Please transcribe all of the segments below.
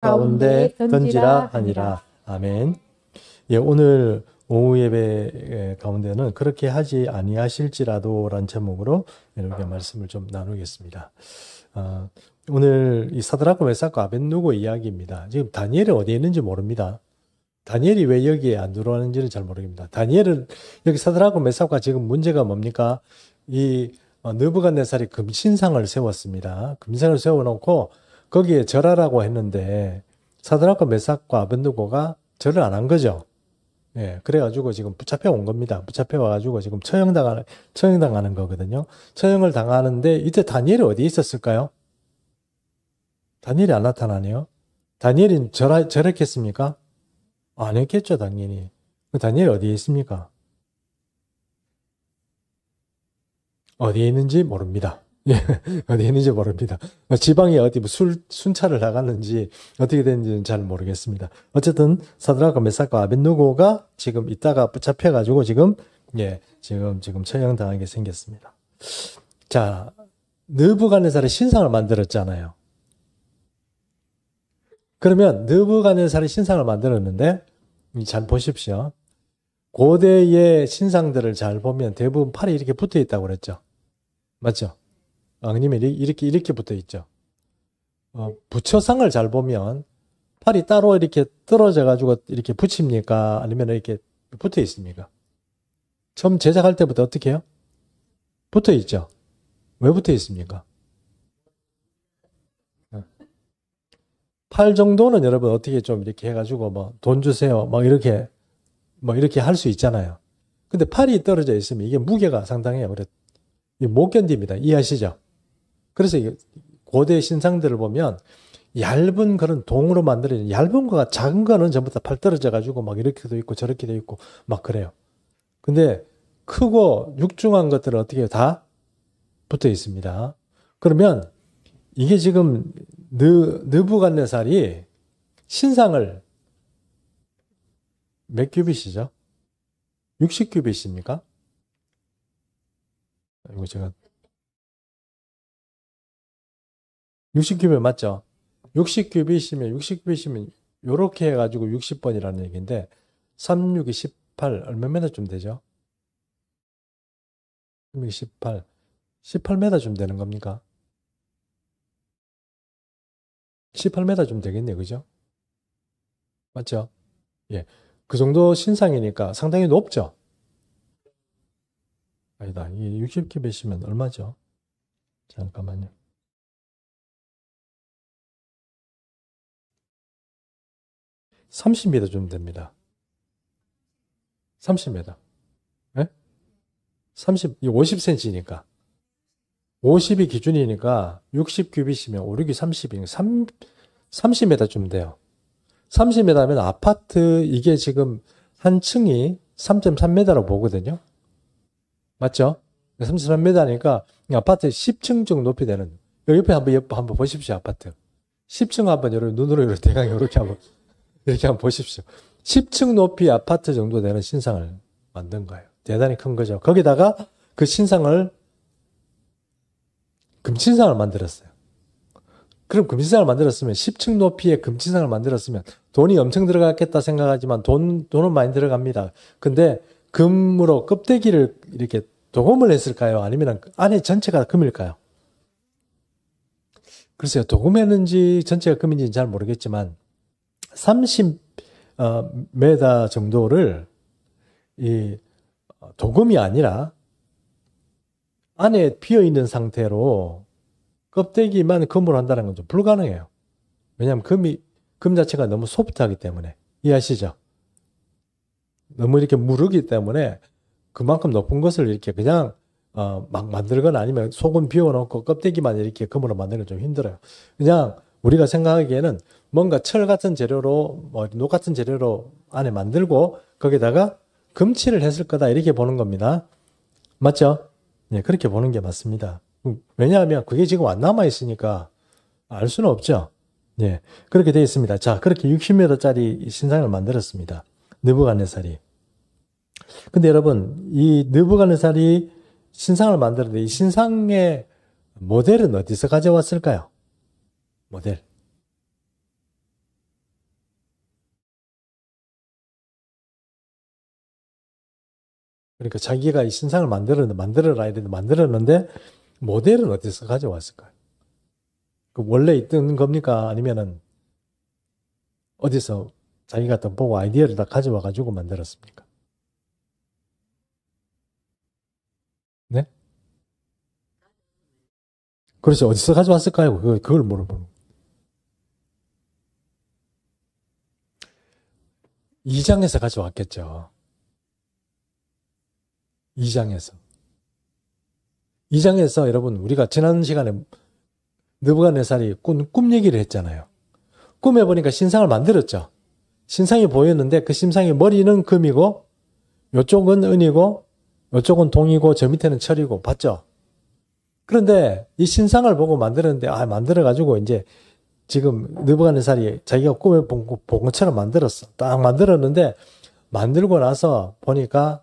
가운데 던지라 하니라. 아멘. 예, 오늘 오후 예배 가운데는 그렇게 하지 아니하실지라도라는 제목으로 이렇게 말씀을 좀 나누겠습니다. 오늘 이 사드락과 메삭과 아벳느고 이야기입니다. 지금 다니엘이 어디에 있는지 모릅니다. 다니엘이 왜 여기에 안 들어왔는지는 잘 모르겠습니다. 다니엘은 여기 사드락과 메삭과 지금 문제가 뭡니까? 이 느부갓네살이 금신상을 세웠습니다. 금신상을 세워놓고 거기에 절하라고 했는데 사드락과 메삭과 아벳느고가 절을 안 한 거죠. 예, 그래가지고 지금 붙잡혀 온 겁니다. 붙잡혀 와가지고 지금 처형당하는 거거든요. 처형을 당하는데 이때 다니엘이 어디에 있었을까요? 다니엘이 안 나타나네요. 다니엘이 절했겠습니까? 안 했겠죠, 당연히. 다니엘이 어디에 있습니까? 어디에 있는지 모릅니다. 예, 어디에 있는지 모릅니다. 지방에 어디 순찰을 나갔는지 어떻게 됐는지는 잘 모르겠습니다. 어쨌든 사드락과 메삭과 아벳느고가 지금 이따가 붙잡혀가지고 지금 처형당하게 생겼습니다. 자, 느부갓네살이 신상을 만들었잖아요. 그러면 느부갓네살이 신상을 만들었는데 잘 보십시오. 고대의 신상들을 잘 보면 대부분 팔이 이렇게 붙어 있다고 그랬죠. 맞죠? 아니면 이렇게 붙어 있죠. 부처상을 잘 보면 팔이 따로 이렇게 떨어져 가지고 이렇게 붙입니까? 아니면 이렇게 붙어 있습니까? 처음 제작할 때부터 어떻게 해요? 붙어 있죠. 왜 붙어 있습니까? 팔 정도는 여러분 어떻게 좀 이렇게 해가지고 뭐 돈 주세요. 이렇게 할 수 있잖아요. 근데 팔이 떨어져 있으면 이게 무게가 상당해요. 그래 못 견딥니다. 이해하시죠? 그래서 고대 신상들을 보면 얇은 그런 동으로 만들어진 얇은 거가 작은 거는 전부 다 팔 떨어져 가지고 막 이렇게도 있고 저렇게도 있고 막 그래요. 근데 크고 육중한 것들은 어떻게 해요? 다 붙어 있습니다. 그러면 이게 지금 느부갓네살이 신상을 몇 큐빗이죠? 60큐빗입니까? 이거 제가 60큐빗 맞죠? 60큐빗이면 요렇게 해가지고 60번이라는 얘기인데 3, 6이 18 얼마쯤 되죠? 3, 6이 18 18m쯤 되는 겁니까? 18m쯤 되겠네요. 그죠? 맞죠? 예. 그 정도 신상이니까 상당히 높죠? 아니다. 이게 60큐빗이면 얼마죠? 잠깐만요. 30m 좀 됩니다. 30m. 예? 50cm니까. 50이 기준이니까 60큐빗이면 5, 6이 30이니까 30m쯤 돼요. 30m면 아파트 이게 지금 한 층이 3.3m라고 보거든요. 맞죠? 33m니까 아파트 10층 정도 높이 되는. 여기 옆에 한번 보십시오, 아파트. 10층 한번 여러분 눈으로 이렇게 대강 이렇게 한번 보십시오. 10층 높이 아파트 정도 되는 신상을 만든 거예요. 대단히 큰 거죠. 거기다가 그 신상을 금신상을 만들었어요. 그럼 금신상을 만들었으면 10층 높이의 금신상을 만들었으면 돈이 엄청 들어갔겠다 생각하지만 돈은 많이 들어갑니다. 근데 금으로 껍데기를 이렇게 도금을 했을까요? 아니면 안에 전체가 금일까요? 글쎄요. 도금했는지 전체가 금인지는 잘 모르겠지만 30m 정도를 이 도금이 아니라 안에 비어있는 상태로 껍데기만 금으로 한다는 건 좀 불가능해요. 왜냐하면 금 자체가 너무 소프트하기 때문에. 이해하시죠? 너무 이렇게 무르기 때문에 그만큼 높은 것을 이렇게 그냥 막 만들거나 아니면 속은 비워놓고 껍데기만 이렇게 금으로 만드는 건 좀 힘들어요. 그냥 우리가 생각하기에는 뭔가 철 같은 재료로 녹 같은 재료로 안에 만들고 거기다가 금칠을 했을 거다 이렇게 보는 겁니다. 맞죠? 네, 그렇게 보는 게 맞습니다. 왜냐하면 그게 지금 안 남아 있으니까 알 수는 없죠. 네, 그렇게 되어 있습니다. 자, 그렇게 60m짜리 신상을 만들었습니다. 느부갓네살이. 근데 여러분, 이 느부갓네살이 신상을 만들었는데 이 신상의 모델은 어디서 가져왔을까요? 모델. 그러니까 자기가 이 신상을 만들어놔야 되는데 만들었는데 모델은 어디서 가져왔을까요? 그 원래 있던 겁니까? 아니면은 어디서 자기가 또 보고 아이디어를 다 가져와 가지고 만들었습니까? 네? 그렇죠. 어디서 가져왔을까요? 그걸 물어보는. 2장에서 가져왔겠죠. 2장에서. 2장에서 여러분 우리가 지난 시간에 느부갓네살이 꿈 얘기를 했잖아요. 꿈에 보니까 신상을 만들었죠. 신상이 보였는데 그 신상의 머리는 금이고 요쪽은 은이고 요쪽은 동이고 저 밑에는 철이고 봤죠? 그런데 이 신상을 보고 만들었는데 만들어가지고 이제 지금 느부갓네살이 자기가 꿈에 본 것처럼 만들었어. 딱 만들었는데 만들고 나서 보니까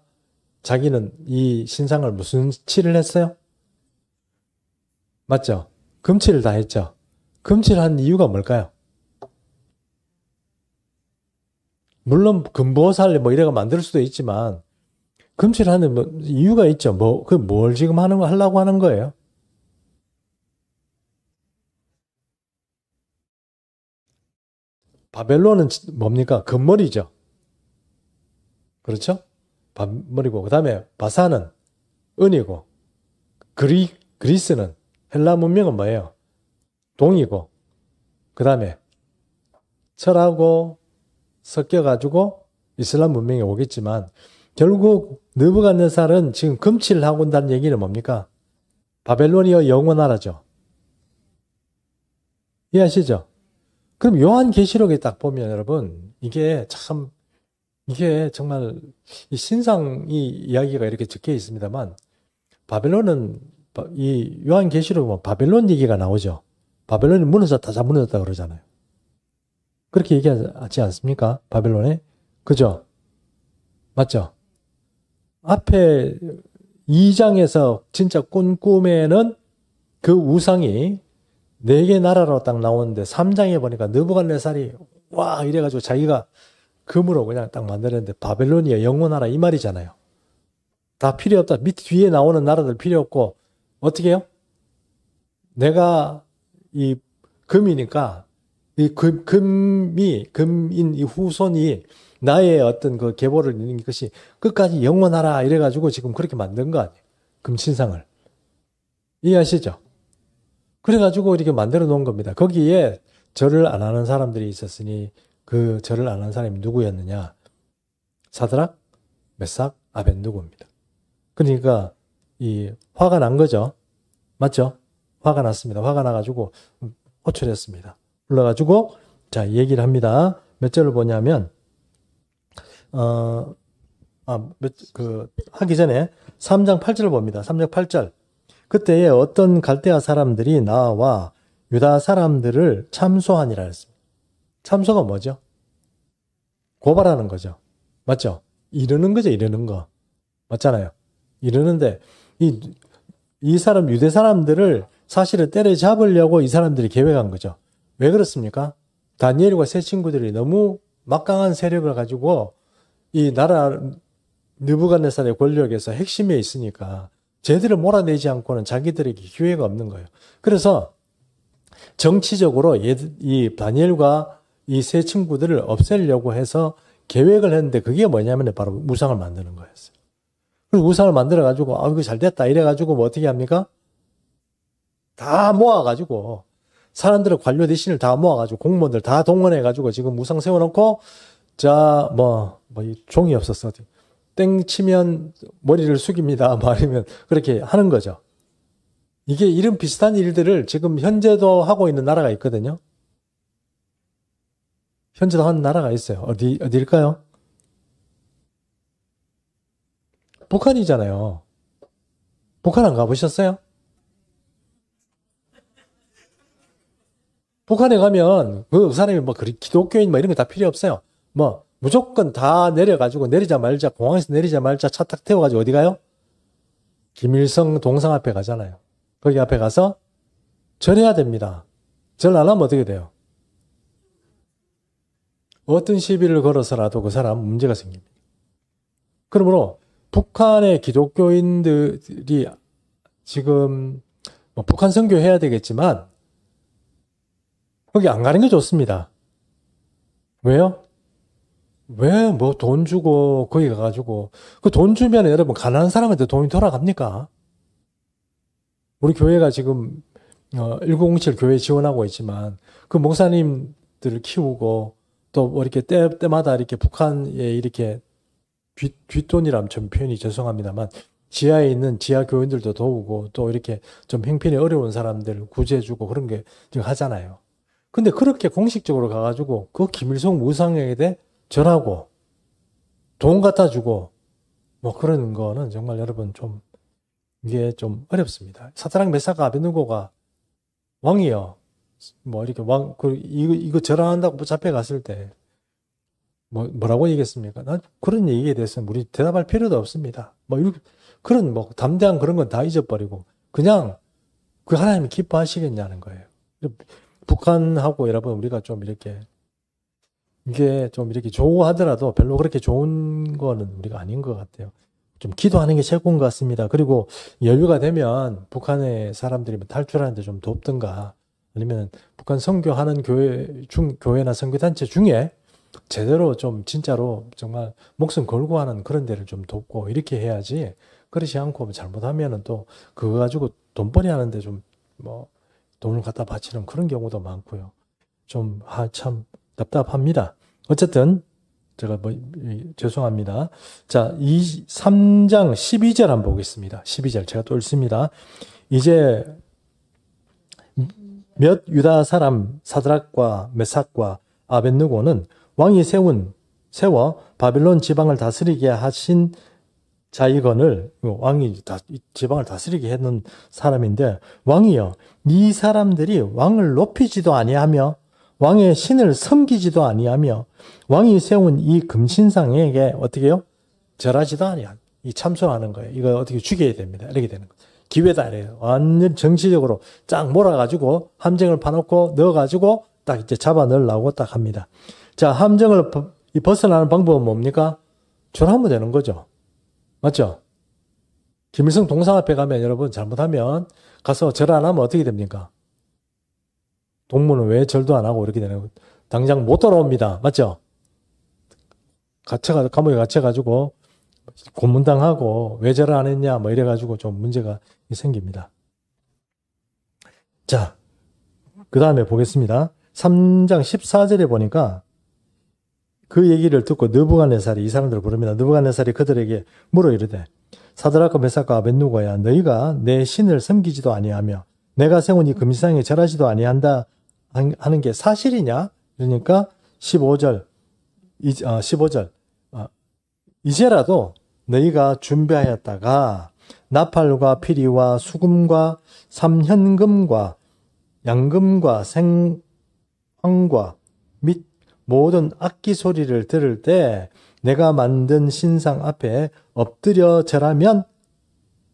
자기는 이 신상을 무슨 칠을 했어요? 맞죠? 금칠을 다 했죠. 금칠한 이유가 뭘까요? 물론 금보살 뭐 이래가 만들 수도 있지만 금칠하는 뭐 이유가 있죠. 뭘 지금 하려고 하는 거예요? 바벨론은 뭡니까? 금머리죠. 그렇죠? 금머리고 그다음에 바사는 은이고 그리스는 헬라 문명은 뭐예요? 동이고 그다음에 철하고 섞여가지고 이슬람 문명이 오겠지만 결국 느부갓네살은 지금 금칠을 하고 온다는 얘기는 뭡니까? 바벨론이여 영원하라죠. 이해하시죠? 그럼 요한계시록에 딱 보면 여러분 이게 정말 이 신상이 이야기가 이렇게 적혀 있습니다만 바벨론은 이 요한계시록에 보면 바벨론 얘기가 나오죠. 바벨론이 무너졌다 다 무너졌다 그러잖아요. 그렇게 얘기하지 않습니까? 바벨론에? 그죠? 맞죠? 앞에 2장에서 진짜 꾼 꿈에는 그 우상이 4개 나라로 딱 나오는데 3장에 보니까 느부갓네살이 와 이래가지고 자기가 금으로 그냥 딱 만들었는데 바벨론이야 영원하라 이 말이잖아요. 다 필요 없다. 밑 뒤에 나오는 나라들 필요 없고 어떻게 해요? 내가 이 금이니까 이 금인 이 후손이 나의 어떤 그 계보를 이루는 것이 끝까지 영원하라 이래가지고 지금 그렇게 만든 거 아니에요. 금신상을. 이해하시죠? 그래가지고 이렇게 만들어 놓은 겁니다. 거기에 절을 안 하는 사람들이 있었으니 그 절을 안 하는 사람이 누구였느냐? 사드락, 메삭, 아벤누고입니다. 그러니까 이 화가 난 거죠. 맞죠? 화가 났습니다. 화가 나가지고 호출했습니다. 불러가지고 자 얘기를 합니다. 몇 절을 보냐면 하기 전에 3장 8절을 봅니다. 3장 8절. 그때에 어떤 갈대아 사람들이 나와 유다 사람들을 참소하니라 했습니다. 참소가 뭐죠? 고발하는 거죠. 맞죠? 이르는 거죠. 이르는 거. 맞잖아요. 이르는데 이 사람 유대 사람들을 사실은 때려잡으려고 이 사람들이 계획한 거죠. 왜 그렇습니까? 다니엘과 세 친구들이 너무 막강한 세력을 가지고 이 나라 느부갓네살의 권력에서 핵심에 있으니까 쟤들을 몰아내지 않고는 자기들에게 기회가 없는 거예요. 그래서 정치적으로 이 다니엘과 이 세 친구들을 없애려고 해서 계획을 했는데 그게 뭐냐면 바로 우상을 만드는 거였어요. 그리고 우상을 만들어가지고 이거 잘 됐다 이래가지고 뭐 어떻게 합니까? 다 모아가지고 사람들을 관료 대신을 다 모아가지고 공무원들 다 동원해가지고 지금 우상 세워놓고 자 종이 없었어. 땡 치면 머리를 숙입니다. 뭐 아니면 그렇게 하는 거죠. 이게 이런 비슷한 일들을 지금 현재도 하고 있는 나라가 있거든요. 현재도 하는 나라가 있어요. 어디일까요? 북한이잖아요. 북한 안 가보셨어요? 북한에 가면 그 사람이 기독교인 이런 거 다 필요 없어요. 무조건 다 내려가지고 내리자마자 공항에서 내리자마자 차 탁 태워가지고 어디 가요? 김일성 동상 앞에 가잖아요. 거기 앞에 가서 절해야 됩니다. 절 안 하면 어떻게 돼요? 어떤 시비를 걸어서라도 그 사람 문제가 생깁니다. 그러므로 북한의 기독교인들이 지금 뭐 북한 선교해야 되겠지만 거기 안 가는 게 좋습니다. 왜요? 왜 뭐 돈 주고 거기 가가지고 그 돈 주면 여러분 가난한 사람한테 돈이 돌아갑니까? 우리 교회가 지금 1907 교회 지원하고 있지만 그 목사님들을 키우고 또 뭐 이렇게 때마다 이렇게 북한에 이렇게 뒷돈이라면 좀 표현이 죄송합니다만 지하에 있는 지하 교인들도 도우고 또 이렇게 좀 형편이 어려운 사람들 구제해주고 그런 게 지금 하잖아요. 근데 그렇게 공식적으로 가가지고 그 김일성 무상에게 절하고 돈 갖다 주고 뭐 그런 거는 정말 여러분 좀 이게 좀 어렵습니다. 사드락 메사가 아벤누고가 왕이요. 뭐 이렇게 이거 절하한다고 잡혀갔을 때 뭐라고 얘기했습니까? 난 그런 얘기에 대해서는 우리 대답할 필요도 없습니다. 뭐 그런 뭐 담대한 그런 건 다 잊어버리고 그냥 그 하나님이 기뻐하시겠냐는 거예요. 북한하고 여러분 우리가 좀 이렇게 이게 좀 이렇게 좋아하더라도 별로 그렇게 좋은 거는 우리가 아닌 것 같아요. 좀 기도하는 게 최고인 것 같습니다. 그리고 여유가 되면 북한의 사람들이 탈출하는데 좀 돕든가 아니면 북한 선교하는 교회나 선교단체 중에 제대로 좀 진짜로 정말 목숨 걸고 하는 그런 데를 좀 돕고 이렇게 해야지 그렇지 않고 잘못하면은 또 그거 가지고 돈벌이 하는데 좀 뭐 돈을 갖다 바치는 그런 경우도 많고요. 좀 참 답답합니다. 어쨌든 제가 죄송합니다. 자, 3장 12절 한번 보겠습니다. 12절 제가 또 읽습니다. 이제 몇 유다 사람 사드락과 메삭과 아벳느고는 왕이 세워 바빌론 지방을 다스리게 하신 자이건을 왕이 지방을 다스리게 했는 사람인데 왕이요 이 사람들이 왕을 높이지도 아니하며 왕의 신을 섬기지도 아니하며 왕이 세운 이 금신상에게 어떻게 해요? 절하지도 아니한 이 참소하는 거예요. 이거 어떻게 죽여야 됩니다. 이렇게 되는 거예요. 기회다 이래요. 완전 정치적으로 쫙 몰아가지고 함정을 파놓고 넣어가지고 딱 이제 잡아 넣으려고 딱 합니다. 자, 함정을 벗어나는 방법은 뭡니까? 절하면 되는 거죠. 맞죠? 김일성 동상 앞에 가면 여러분 잘못하면 가서 절 안 하면 어떻게 됩니까? 동무는 왜 절도 안 하고 이렇게 되는 거예요? 당장 못 돌아옵니다. 맞죠? 감옥에 갇혀가지고 고문당하고 왜 절을 안 했냐 뭐 이래가지고 좀 문제가 생깁니다. 자, 그 다음에 보겠습니다. 3장 14절에 보니까 그 얘기를 듣고 느부갓네살이 이 사람들을 부릅니다. 느부갓네살이 그들에게 물어 이르되 사드락과 메삭과 아벳느고야 너희가 내 신을 섬기지도 아니하며 내가 세운 이 금신상에 절하지도 아니한다 하는 게 사실이냐? 그러니까 15절 이제라도 너희가 준비하였다가 나팔과 피리와 수금과 삼현금과 양금과 생황과 및 모든 악기 소리를 들을 때 내가 만든 신상 앞에 엎드려 절하면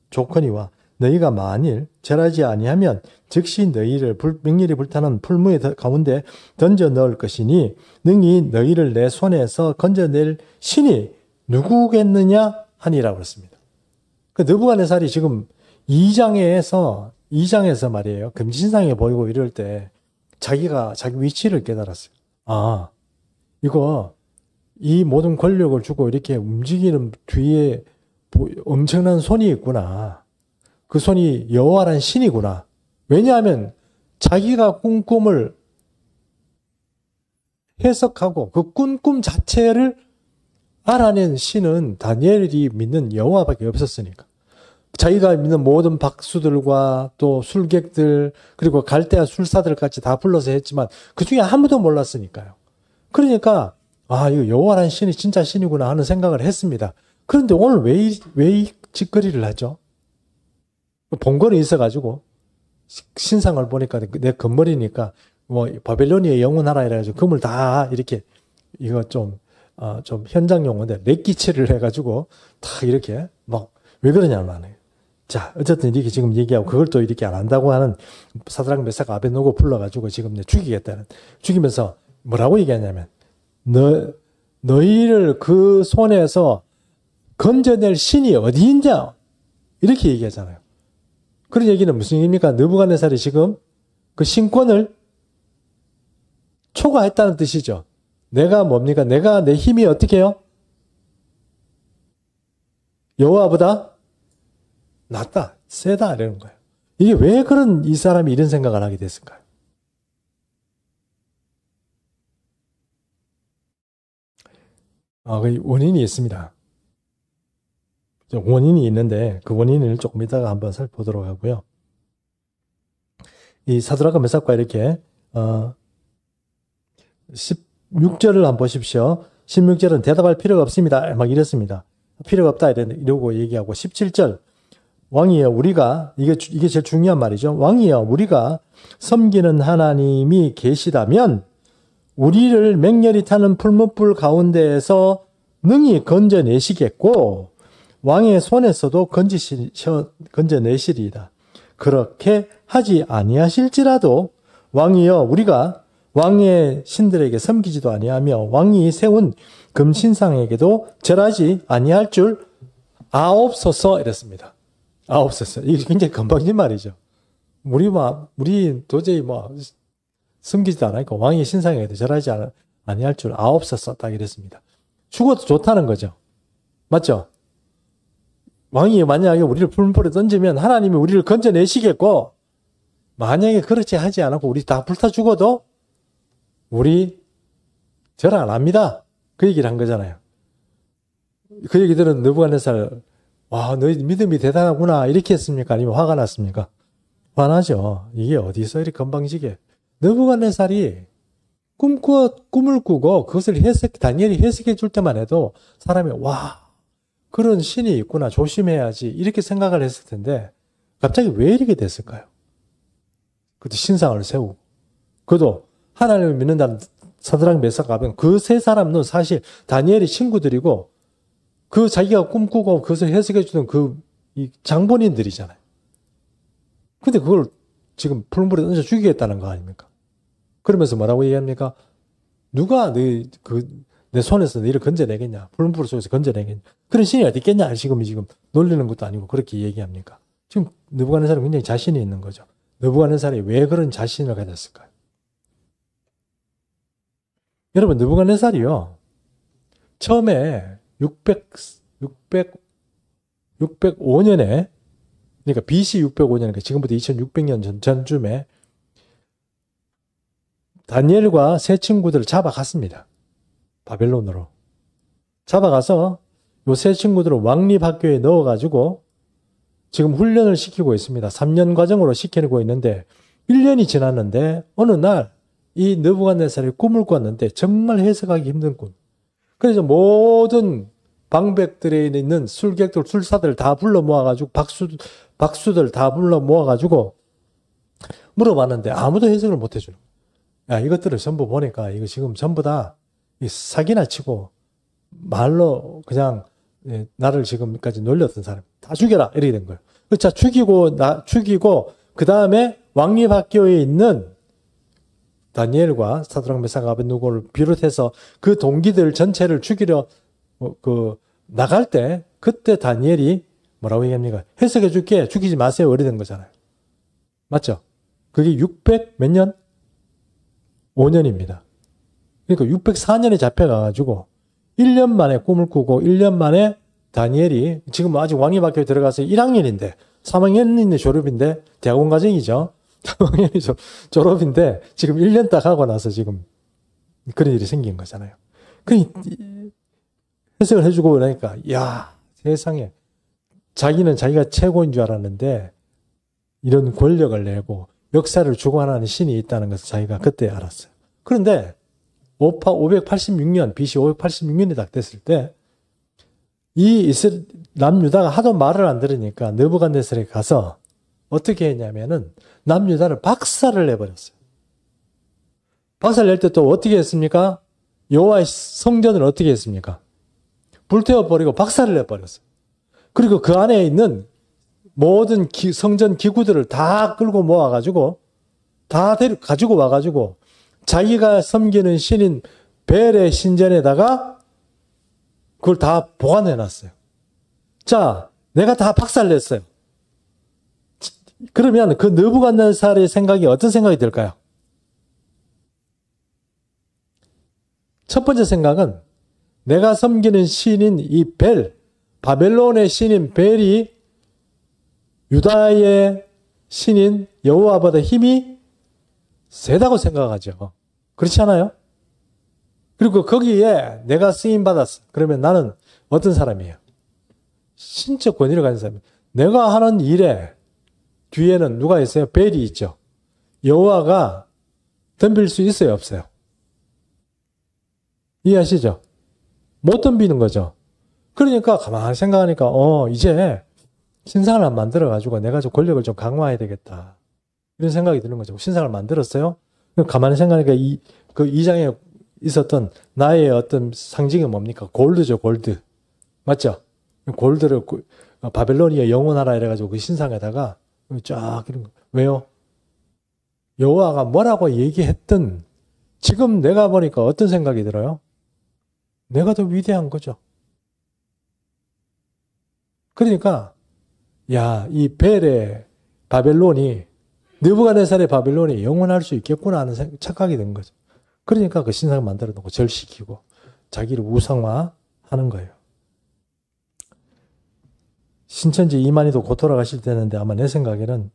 좋거니와 너희가 만일 절하지 아니하면 즉시 너희를 맹렬히 불타는 풀무의 가운데 던져 넣을 것이니 능히 너희를 내 손에서 건져낼 신이 누구겠느냐 하니라 그랬습니다. 그 느부갓네살이 지금 2장에서 말이에요. 금신상에 보이고 이럴 때 자기가 자기 위치를 깨달았어요. 아, 이 모든 권력을 주고 이렇게 움직이는 뒤에 엄청난 손이 있구나. 그 손이 여호와란 신이구나. 왜냐하면 자기가 꾼 꿈을 해석하고 그 꾼 꿈 자체를 알아낸 신은 다니엘이 믿는 여호와밖에 없었으니까. 자기가 믿는 모든 박수들과 또 술객들 그리고 갈대아 술사들까지 다 불러서 했지만 그 중에 아무도 몰랐으니까요. 그러니까 이거 여호와라는 신이 진짜 신이구나 하는 생각을 했습니다. 그런데 오늘 왜 이 짓거리를 하죠? 본거는 있어가지고 신상을 보니까 내 금머리니까 뭐 바벨로니아의 영원하라 해가지고 금을 다 이렇게 이거 좀 현장 용어인데 렉기체를 해가지고 다 이렇게 막 왜 그러냐는 말이에요. 자, 어쨌든 이렇게 지금 얘기하고 그걸 또 이렇게 안 한다고 하는 사드락 메삭 아벳느고 불러가지고 지금 죽이면서 뭐라고 얘기하냐면 너희를 그 손에서 건져낼 신이 어디 있냐? 이렇게 얘기하잖아요. 그런 얘기는 무슨 얘기입니까? 느부갓네살이 지금 그 신권을 초과했다는 뜻이죠. 내가 뭡니까? 내가 내 힘이 어떻게 해요? 여호와보다 낫다, 세다 이러는 거예요. 이게 왜 그런 이 사람이 이런 생각을 하게 됐을까요? 그 원인이 있습니다. 원인이 있는데 그 원인을 조금 이따가 한번 살펴보도록 하고요. 이 사드락과 메삭과 이렇게 16절을 한번 보십시오. 16절은 대답할 필요가 없습니다. 막 이랬습니다. 필요가 없다 이러고 얘기하고 17절 왕이여 우리가 이게 제일 중요한 말이죠. 왕이여 우리가 섬기는 하나님이 계시다면 우리를 맹렬히 타는 풀무불 가운데에서 능히 건져내시겠고 왕의 손에서도 건져내시리이다. 그렇게 하지 아니하실지라도 왕이여 우리가 왕의 신들에게 섬기지도 아니하며 왕이 세운 금신상에게도 절하지 아니할 줄 아옵소서 이랬습니다. 아옵소서. 이게 굉장히 건방진 말이죠. 우리 도저히 섬기지도 않으니까 왕의 신상에게도 절하지 아니할 줄 아옵소서 딱 이랬습니다. 죽어도 좋다는 거죠. 맞죠? 왕이 만약에 우리를 풀무불에 던지면 하나님이 우리를 건져내시겠고 만약에 그렇지 하지 않고 우리 다 불타 죽어도 우리 절 안 합니다. 그 얘기를 한 거잖아요. 그 얘기 들은 느부갓네살 와 너희 믿음이 대단하구나 이렇게 했습니까? 아니면 화가 났습니까? 화나죠. 이게 어디서 이렇게 건방지게 느부갓네살이 꿈을 꾸고 그것을 다니엘이 해석해 줄 때만 해도 사람이 와 그런 신이 있구나 조심해야지 이렇게 생각을 했을 텐데 갑자기 왜 이렇게 됐을까요? 그것도 신상을 세우고 그도 하나님을 믿는다는 사드락 메삭 아벤 그 세 사람은 사실 다니엘의 친구들이고 그 자기가 꿈꾸고 그것을 해석해 주던 이 장본인들이잖아요. 근데 그걸 지금 풀무불에 던져 죽이겠다는 거 아닙니까? 그러면서 뭐라고 얘기합니까? 누가 내 손에서 너희를 건져내겠냐? 풀무불 속에서 건져내겠냐? 그런 신이 어디 있겠냐? 지금 놀리는 것도 아니고 그렇게 얘기합니까? 지금 느부갓네살은 굉장히 자신이 있는 거죠. 느부갓네살이 왜 그런 자신을 가졌을까요? 여러분 느부갓네살이요. 처음에 605년에 그러니까 BC 605년이니까 지금부터 2600년 전쯤에 다니엘과 세 친구들을 잡아갔습니다. 바벨론으로. 잡아가서 요 세 친구들을 왕립학교에 넣어가지고 지금 훈련을 시키고 있습니다. 3년 과정으로 시키고 있는데 1년이 지났는데 어느 날 이 느부갓네살이 꿈을 꿨는데 정말 해석하기 힘든 꿈. 그래서 모든 방백들에 있는 술객들, 술사들 다 불러 모아가지고 박수들 다 불러 모아가지고 물어봤는데 아무도 해석을 못 해주는 거야. 이것들을 전부 보니까 이거 지금 전부 다 사기나 치고 말로 그냥 나를 지금까지 놀렸던 사람 다 죽여라 이렇게 된 거예요. 자 죽이고 그 다음에 왕립학교에 있는 다니엘과 사드락 메삭 아벳느고를 비롯해서 그 동기들 전체를 죽이려 나갈 때 그때 다니엘이 뭐라고 얘기합니까? 해석해 줄게 죽이지 마세요 이래 된 거잖아요. 맞죠? 그게 600 몇 년? 5년입니다. 그러니까 604년에 잡혀가가지고 1년 만에 꿈을 꾸고 1년 만에 다니엘이 지금 아직 왕립학교에 들어가서 1학년인데 3학년인데 졸업인데 대학원 과정이죠. 3학년이 졸업인데 지금 1년 딱 하고 나서 지금 그런 일이 생긴 거잖아요. 해석을 해주고 그러니까 야 세상에 자기는 자기가 최고인 줄 알았는데 이런 권력을 내고 역사를 주관하는 신이 있다는 것을 자기가 그때 알았어요. 그런데 586년 BC 586년이 딱 됐을 때 이 남유다가 하도 말을 안 들으니까 느부갓네살이 가서 어떻게 했냐면은 남유다를 박살을 내버렸어요. 박살 낼 때 또 어떻게 했습니까? 여호와의 성전을 어떻게 했습니까? 불태워버리고 박살을 내버렸어요. 그리고 그 안에 있는 모든 성전 기구들을 다 끌고 모아가지고 다 가지고 와가지고 자기가 섬기는 신인 벨의 신전에다가 그걸 다 보관해놨어요. 자, 내가 다 박살냈어요. 그러면 그 느부갓네살의 생각이 어떤 생각이 들까요? 첫 번째 생각은 내가 섬기는 신인 이 벨, 바벨론의 신인 벨이 유다의 신인 여호와보다 힘이 세다고 생각하죠. 그렇지 않아요? 그리고 거기에 내가 쓰임받았어. 그러면 나는 어떤 사람이에요? 신적 권위를 가진 사람이에요. 내가 하는 일에 뒤에는 누가 있어요? 벨이 있죠. 여호와가 덤빌 수 있어요? 없어요? 이해하시죠? 못 덤비는 거죠. 그러니까 가만히 생각하니까 이제 신상을 만들어가지고 내가 좀 권력을 좀 강화해야 되겠다. 이런 생각이 드는 거죠. 신상을 만들었어요. 가만히 생각하니까 그 2장에 있었던 나의 어떤 상징이 뭡니까? 골드죠, 골드. 맞죠? 골드를 바벨로니아 영원하라 이래가지고 그 신상에다가 쫙 이런 거. 왜요? 여호와가 뭐라고 얘기했든 지금 내가 보니까 어떤 생각이 들어요? 내가 더 위대한 거죠. 그러니까 야, 이 벨의 바벨론이 느부갓네살의 바벨론이 영원할 수 있겠구나 하는 착각이 든 거죠. 그러니까 그 신상을 만들어 놓고 절시키고 자기를 우상화하는 거예요. 신천지 이만희도 곧 돌아가실 때는데 아마 내 생각에는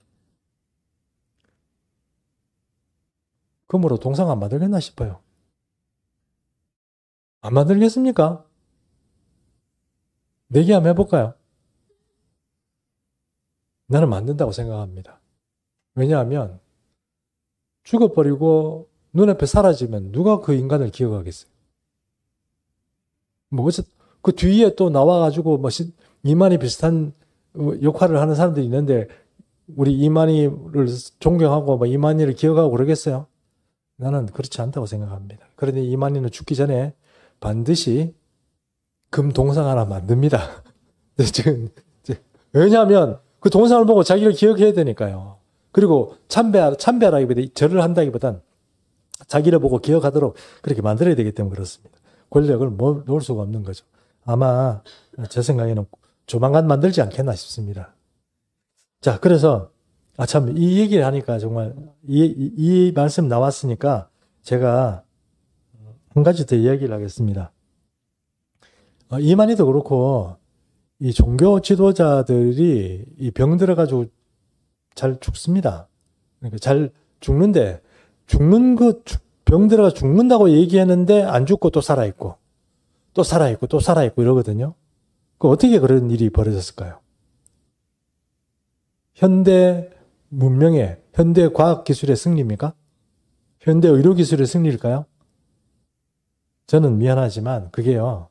금으로 동상 안 만들겠나 싶어요. 안 만들겠습니까? 내기 한번 해볼까요? 나는 만든다고 생각합니다. 왜냐하면 죽어버리고 눈앞에 사라지면 누가 그 인간을 기억하겠어요? 그 뒤에 또 나와가지고 이만희 비슷한 역할을 하는 사람들이 있는데 우리 이만희를 존경하고 이만희를 기억하고 그러겠어요? 나는 그렇지 않다고 생각합니다. 그러니 이만희는 죽기 전에 반드시 금 동상 하나 만듭니다. 왜냐하면 그 동상을 보고 자기를 기억해야 되니까요. 그리고 참배하라기보다 절을 한다기보단 자기를 보고 기억하도록 그렇게 만들어야 되기 때문에 그렇습니다. 권력을 놓을 수가 없는 거죠. 아마 제 생각에는 조만간 만들지 않겠나 싶습니다. 자, 그래서 참 이 얘기를 하니까 정말 이 말씀 나왔으니까 제가 한 가지 더 이야기를 하겠습니다. 이만희도 그렇고 이 종교 지도자들이 이 병 들어가지고 잘 죽습니다. 그러니까 잘 죽는데 병 들어가 죽는다고 얘기했는데 안 죽고 또 살아있고 또 살아있고 또 살아있고 이러거든요. 그 어떻게 그런 일이 벌어졌을까요? 현대 문명의 현대 과학 기술의 승리입니까? 현대 의료 기술의 승리일까요? 저는 미안하지만 그게요.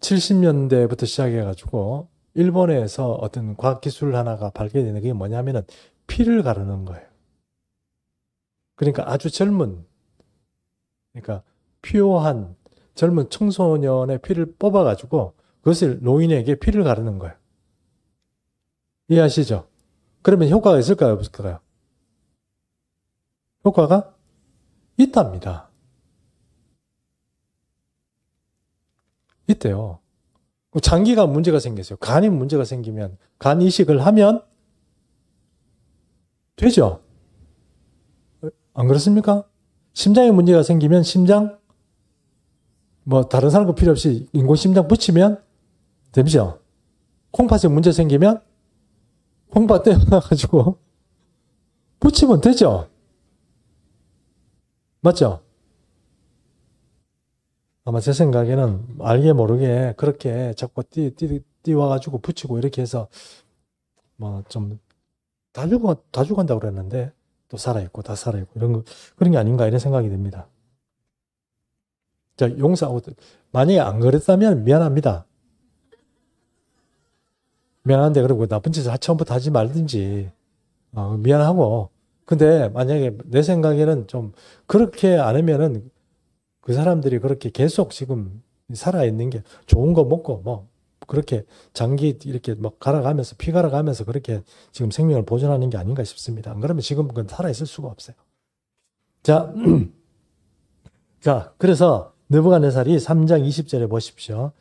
70년대부터 시작해가지고 일본에서 어떤 과학기술 하나가 발견되는 게 뭐냐면은 피를 가르는 거예요. 그러니까 아주 그러니까 퓨어한 젊은 청소년의 피를 뽑아가지고 그것을 노인에게 피를 가르는 거예요. 이해하시죠? 그러면 효과가 있을까요? 없을까요? 효과가 있답니다. 있대요. 장기가 문제가 생겼어요. 간이 문제가 생기면 간 이식을 하면 되죠. 안 그렇습니까? 심장에 문제가 생기면 심장 다른 사람 거 필요 없이 인공 심장 붙이면 되죠. 콩팥에 문제 생기면 콩팥 떼어놔가지고 붙이면 되죠. 맞죠? 아마 제 생각에는 알게 모르게 그렇게 자꾸 띄워가지고 붙이고 이렇게 해서 좀 다 죽어간다고 그랬는데 또 살아있고 다 살아있고 그런 게 아닌가 이런 생각이 듭니다. 자, 용서하고 만약에 안 그랬다면 미안합니다. 미안한데 그리고 나쁜 짓을 처음부터 하지 말든지 미안하고 근데 만약에 내 생각에는 좀 그렇게 안 하면은 그 사람들이 그렇게 계속 지금 살아있는 게 좋은 거 먹고 그렇게 장기 이렇게 갈아가면서 피 갈아가면서 그렇게 지금 생명을 보존하는 게 아닌가 싶습니다. 안 그러면 지금 그건 살아있을 수가 없어요. 자, 자, 그래서 느부갓네살이 3장 20절에 보십시오.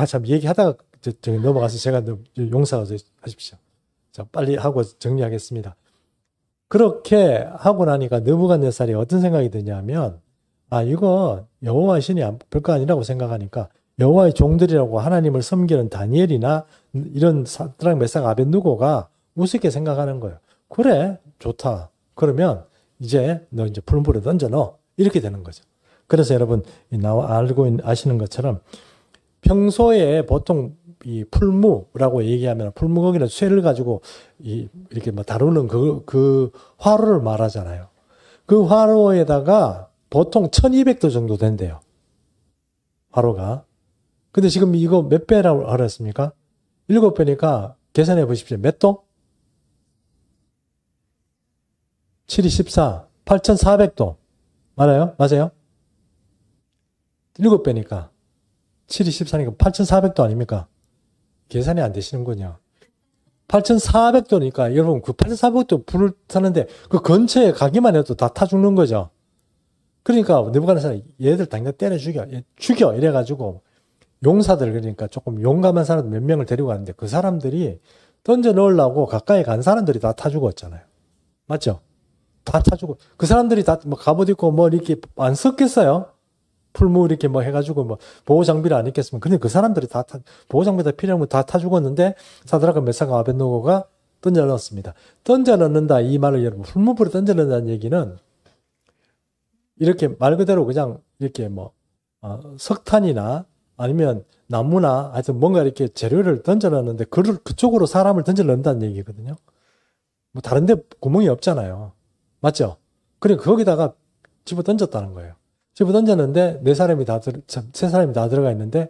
참 얘기하다가 저기 넘어가서 제가 용서하십시오. 자, 빨리 하고 정리하겠습니다. 그렇게 하고 나니까 느부갓네살이 어떤 생각이 드냐면, 아, 이거 여호와 신이 별거 아니라고 생각하니까 여호와의 종들이라고 하나님을 섬기는 다니엘이나 이런 사드락 메삭 아벳느고가 우습게 생각하는 거예요. 그래, 좋다. 그러면 이제 너 이제 풀무불에 던져 넣어. 이렇게 되는 거죠. 그래서 여러분 아시는 것처럼 평소에 보통 이 풀무라고 얘기하면 풀무거기는 쇠를 가지고 이렇게 뭐 다루는 그 화로를 말하잖아요. 그 화로에다가 보통 1200도 정도 된대요. 화로가. 근데 지금 이거 몇 배라고 알았습니까? 7배니까 계산해 보십시오. 몇 도? 7이 14. 8400도. 맞아요? 맞아요? 7배니까. 7이 14니까 8400도 아닙니까? 계산이 안 되시는군요. 8400도니까 여러분 그 8400도 불을 타는데 그 근처에 가기만 해도 다 타 죽는 거죠. 그러니까 느부갓네살이 얘들 당장 때려 죽여 이래가지고 용사들 그러니까 조금 용감한 사람 몇 명을 데리고 가는데 그 사람들이 던져 넣으려고 가까이 간 사람들이 다 타 죽었잖아요. 맞죠? 다 타 죽고 그 사람들이 다 뭐 갑옷 입고 뭐 이렇게 안 썼겠어요? 풀무 이렇게 뭐 해가지고 뭐 보호 장비를 안 입겠으면 근데 그 사람들이 다 보호 장비 다 필요한 거 다 타 죽었는데 사드락과 메삭 아벳느고가 던져 넣었습니다. 던져 넣는다 이 말을 여러분 풀무불에 던져 넣는다는 얘기는 이렇게 말 그대로 그냥 이렇게 뭐 석탄이나 아니면 나무나 하여튼 뭔가 이렇게 재료를 던져 넣는데 그쪽으로 사람을 던져 넣는다는 얘기거든요. 뭐 다른데 구멍이 없잖아요. 맞죠? 그래 거기다가 집어 던졌다는 거예요. 집어 던졌는데 세 사람이 다 들어가 있는데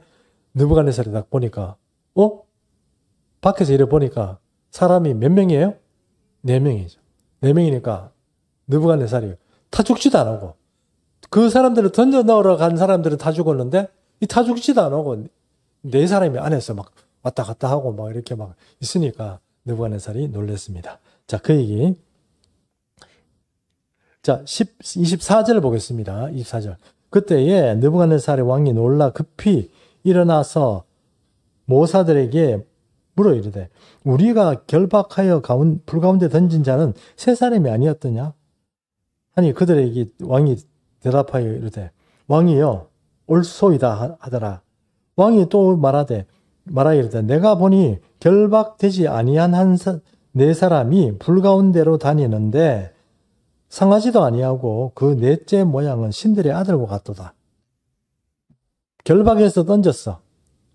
느부갓네살이 딱 보니까 밖에서 이래 보니까 사람이 몇 명이에요? 4명이죠. 4명이니까 느부갓네살이 타 죽지도 안 하고 그 사람들을 던져 넣으러 간 사람들은 다 죽었는데 이 타 죽지도 안 하고 4사람이 안에서 막 왔다 갔다 하고 막 이렇게 막 있으니까 느부갓네살이 놀랐습니다. 자, 그 얘기. 자, 24절 보겠습니다. 24절. 그때에 느부갓네살의 왕이 놀라 급히 일어나서 모사들에게 물어 이르되 우리가 결박하여 불 가운데 던진 자는 세 사람이 아니었더냐? 아니 그들에게 왕이 대답하여 이르되 왕이여 옳소이다 하더라. 왕이 또 말하여 이르되 내가 보니 결박되지 아니한 네 사람이 불 가운데로 다니는데 상하지도 아니하고 그 넷째 모양은 신들의 아들과 같도다. 결박해서 던졌어.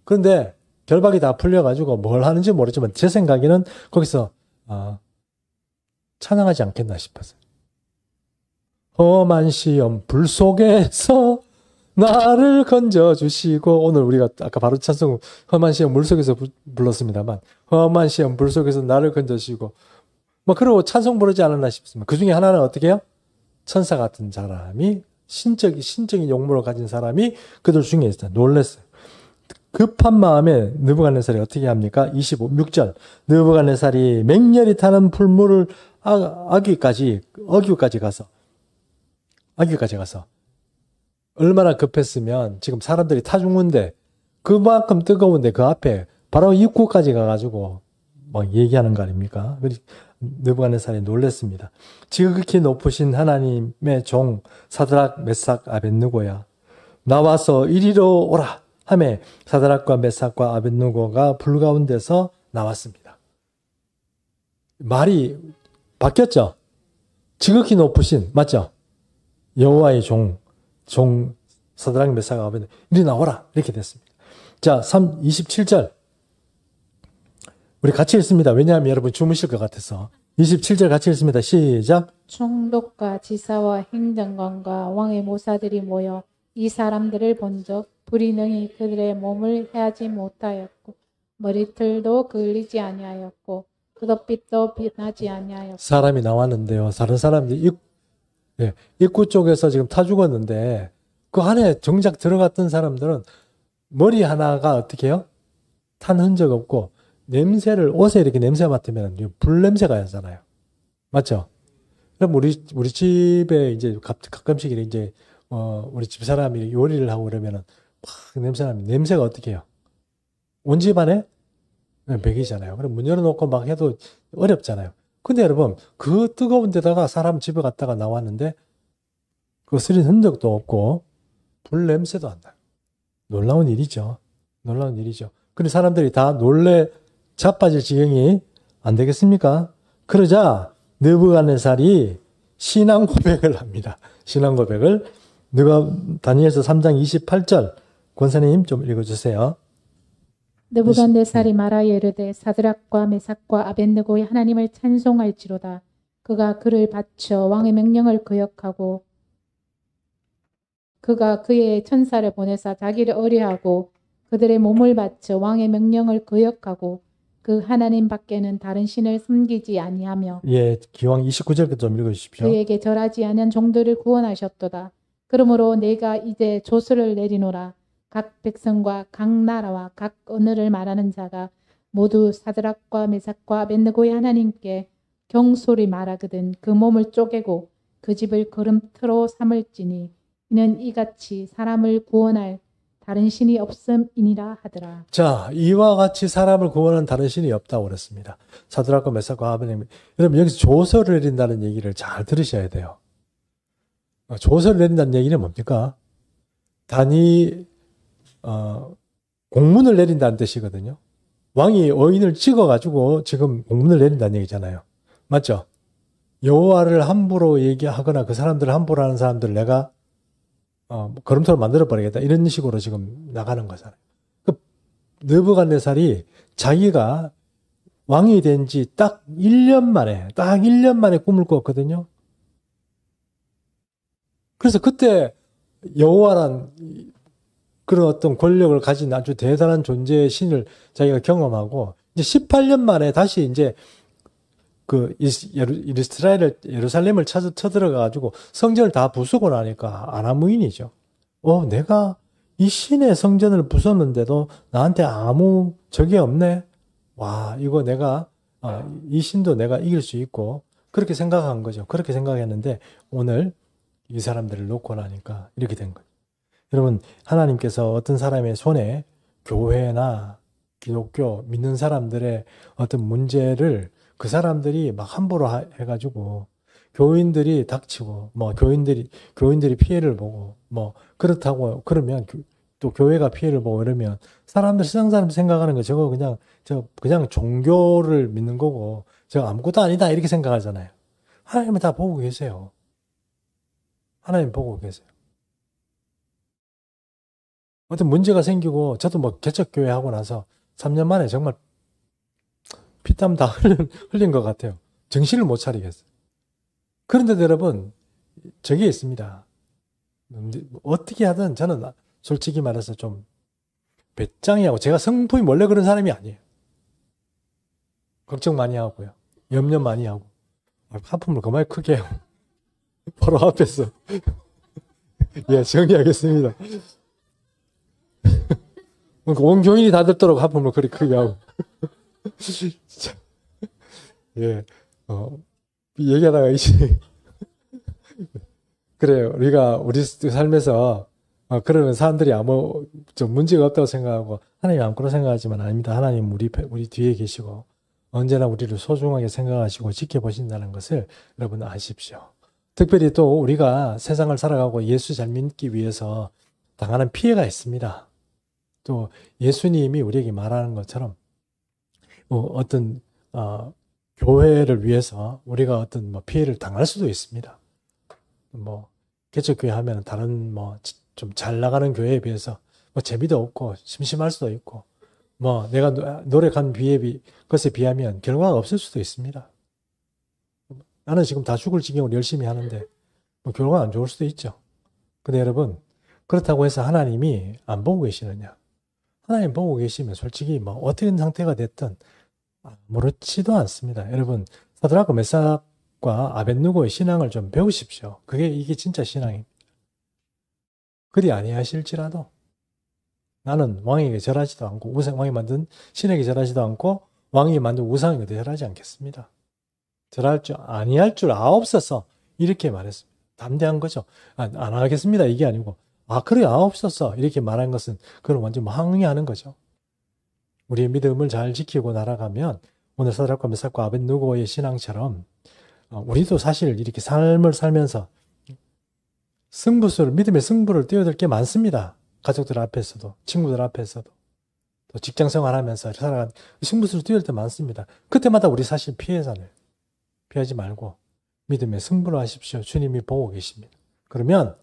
그런데 결박이 다 풀려가지고 뭘 하는지 모르지만 제 생각에는 거기서 찬양하지 않겠나 싶었어요. 험한 시험 불 속에서 나를 건져주시고 오늘 우리가 아까 바로 찬송 험한 시험 물 속에서 불렀습니다만 험한 시험 불 속에서 나를 건져주시고 뭐 그러고 찬송 부르지 않았나 싶습니다. 그 중에 하나는 어떻게 해요? 천사 같은 사람이 신적인 용모를 가진 사람이 그들 중에 있어요. 놀랐어요. 급한 마음에 느부갓네살이 어떻게 합니까? 26절 느부갓네살이 맹렬히 타는 풀무를 어기까지 가서 얼마나 급했으면 지금 사람들이 타 죽는데 그만큼 뜨거운데 그 앞에 바로 입구까지 가가지고 막 얘기하는 거 아닙니까? 느부갓네살이 놀랐습니다. 지극히 높으신 하나님의 종 사드락 메삭 아벳느고야 나와서 이리로 오라 하며 사드락과 메삭과 아벳느고가 불 가운데서 나왔습니다. 말이 바뀌었죠? 지극히 높으신 맞죠? 여호와의 종 사드락 메삭 아벳느고 이리 나오라 이렇게 됐습니다. 자 27절 우리 같이 읽습니다. 왜냐하면 여러분 주무실 것 같아서 27절 같이 읽습니다. 시작. 총독과 지사와 행정관과 왕의 모사들이 모여 이 사람들을 본적 불이 능히 그들의 몸을 해하지 못하였고 머리털도 그을리지 아니하였고 그릇빛도 빛나지 아니하였고 사람이 나왔는데요. 다른 사람들이 입구 쪽에서 지금 타 죽었는데 그 안에 정작 들어갔던 사람들은 머리 하나가 어떻게 해요? 탄 흔적 없고 냄새를 옷에 이렇게 냄새 맡으면 불 냄새가 나잖아요. 맞죠? 그럼 우리 집에 이제 가끔씩 이제 우리 집 사람이 요리를 하고 그러면은 막 냄새 나면 냄새가 어떻게 해요? 온 집안에 먹이잖아요. 그럼 문 열어놓고 막 해도 어렵잖아요. 근데 여러분, 그 뜨거운 데다가 사람 집에 갔다가 나왔는데, 그 쓰린 흔적도 없고, 불 냄새도 안 나요. 놀라운 일이죠. 놀라운 일이죠. 근데 사람들이 다 놀래 자빠질 지경이 안 되겠습니까? 그러자, 느부갓네살이 신앙 고백을 합니다. 신앙 고백을. 다니엘서 3장 28절, 권사님 좀 읽어주세요. 느부갓네살이 말하여 이르되 사드락과 메삭과 아벳느고의 하나님을 찬송할지로다. 그가 그를 바쳐 왕의 명령을 거역하고 그가 그의 천사를 보내사 자기를 의뢰하고 그들의 몸을 바쳐 왕의 명령을 거역하고 그 하나님 밖에는 다른 신을 섬기지 아니하며 예, 기왕 29절 좀 읽어주십시오. 그에게 절하지 아니한 종들을 구원하셨도다. 그러므로 내가 이제 조서를 내리노라. 각 백성과 각 나라와 각 언어를 말하는 자가 모두 사드락과 메삭과 아벳느고의 하나님께 경솔히 말하거든 그 몸을 쪼개고 그 집을 걸음터로 삼을지니 이는 이같이 사람을 구원할 다른 신이 없음이니라 하더라. 자, 이와 같이 사람을 구원하는 다른 신이 없다고 그랬습니다. 사드락과 메삭과 아벳느고. 여러분, 여기서 조서를 내린다는 얘기를 잘 들으셔야 돼요. 조서를 내린다는 얘기는 뭡니까? 공문을 내린다는 뜻이거든요. 왕이 어인을 찍어가지고 지금 공문을 내린다는 얘기잖아요. 맞죠? 여호와를 함부로 얘기하거나 그 사람들을 함부로 하는 사람들을 내가 걸음터로 만들어버리겠다. 이런 식으로 지금 나가는 거잖아요. 그 느부갓네살이 자기가 왕이 된 지 딱 1년 만에 꿈을 꿨거든요. 그래서 그때 여호와란 그런 어떤 권력을 가진 아주 대단한 존재의 신을 자기가 경험하고 이제 18년 만에 다시 이제 그 예루살렘을 쳐들어가 가지고 성전을 다 부수고 나니까 아나무인이죠. 내가 이 신의 성전을 부쉈는데도 나한테 아무 적이 없네. 와, 이거 내가 이 신도 내가 이길 수 있고 그렇게 생각한 거죠. 그렇게 생각했는데 오늘 이 사람들을 놓고 나니까 이렇게 된 거죠. 여러분, 하나님께서 어떤 사람의 손에 교회나 기독교 믿는 사람들의 어떤 문제를 그 사람들이 막 함부로 해가지고 교인들이 닥치고 교인들이 피해를 보고 그렇다고 그러면 또 교회가 피해를 보고 이러면 세상 사람들 생각하는 거 저거 그냥 종교를 믿는 거고 저거 아무것도 아니다 이렇게 생각하잖아요. 하나님은 다 보고 계세요. 하나님 보고 계세요. 어떤 문제가 생기고 저도 개척교회 하고 나서 3년 만에 정말 피땀 다 흘린 것 같아요. 정신을 못 차리겠어요. 그런데도 여러분, 저게 있습니다. 어떻게 하든 저는 솔직히 말해서 좀 배짱이하고 제가 성품이 원래 그런 사람이 아니에요. 걱정 많이 하고요. 염려 많이 하고. 하품을 그만 크게 해요. 바로 앞에서. 예, 정리하겠습니다. 온 교인이 다 듣도록 하품을 그리 크게 하고. 예, 얘기하다가 이제 그래요. 우리 삶에서 그러면 사람들이 아무 좀 문제가 없다고 생각하고 하나님 아무거나 생각하지만 아닙니다. 하나님 우리 뒤에 계시고 언제나 우리를 소중하게 생각하시고 지켜보신다는 것을 여러분 아십시오. 특별히 또 우리가 세상을 살아가고 예수 잘 믿기 위해서 당하는 피해가 있습니다. 또 예수님이 우리에게 말하는 것처럼 어떤 교회를 위해서 우리가 어떤 피해를 당할 수도 있습니다. 개척교회 하면 다른 좀 잘 나가는 교회에 비해서 재미도 없고 심심할 수도 있고 내가 노력한 것에 비하면 결과가 없을 수도 있습니다. 나는 지금 다 죽을 지경으로 열심히 하는데 결과가 안 좋을 수도 있죠. 근데 여러분, 그렇다고 해서 하나님이 안 보고 계시느냐? 하나님 보고 계시면 솔직히 어떤 상태가 됐든 아무렇지도 않습니다. 여러분, 사드락과 메삭과 아벳느고의 신앙을 좀 배우십시오. 이게 진짜 신앙입니다. 그리 아니하실지라도 나는 왕에게 절하지도 않고 왕이 만든 신에게 절하지도 않고 왕이 만든 우상에게 절하지 않겠습니다. 아니할 줄 아옵소서 이렇게 말했습니다. 담대한 거죠. 안 하겠습니다 이게 아니고 그래 아옵소서 이렇게 말한 것은 그건 완전 항의하는 거죠. 우리의 믿음을 잘 지키고 날아가면 오늘 사드락과 메삭과 아벳느고의 신앙처럼 우리도 사실 이렇게 삶을 살면서 믿음의 승부를 뛰어들 게 많습니다. 가족들 앞에서도, 친구들 앞에서도, 또 직장 생활하면서 살아가는 승부수를 뛰어들 때 많습니다. 그때마다 우리 사실 피해자를 피하지 말고 믿음의 승부를 하십시오. 주님이 보고 계십니다. 그러면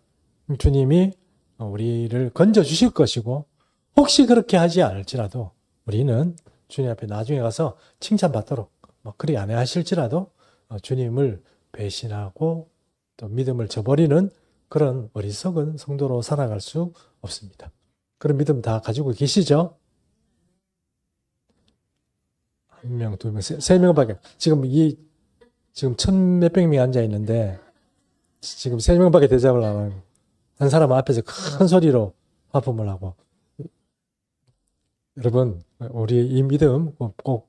주님이 우리를 건져주실 것이고, 혹시 그렇게 하지 않을지라도 우리는 주님 앞에 나중에 가서 칭찬받도록, 그리 안 하실지라도 주님을 배신하고 또 믿음을 저버리는 그런 어리석은 성도로 살아갈 수 없습니다. 그런 믿음 다 가지고 계시죠? 한 명, 두 명, 세 명밖에. 지금 천 몇백 명이 앉아 있는데, 지금 세 명밖에 대답을 안 하고, 한 사람 앞에서 큰 소리로 화품을 하고. 여러분, 우리 이 믿음 꼭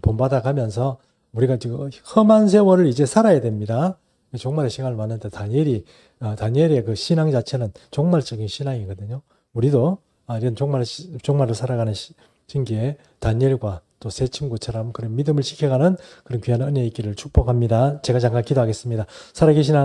본받아 가면서 우리가 지금 험한 세월을 이제 살아야 됩니다. 종말의 시간을 맞는데 다니엘의 그 신앙 자체는 종말적인 신앙이거든요. 우리도 이런 종말을 살아가는 신기에 다니엘과 또 세 친구처럼 그런 믿음을 지켜가는 그런 귀한 은혜 있기를 축복합니다. 제가 잠깐 기도하겠습니다. 살아계신 하나님,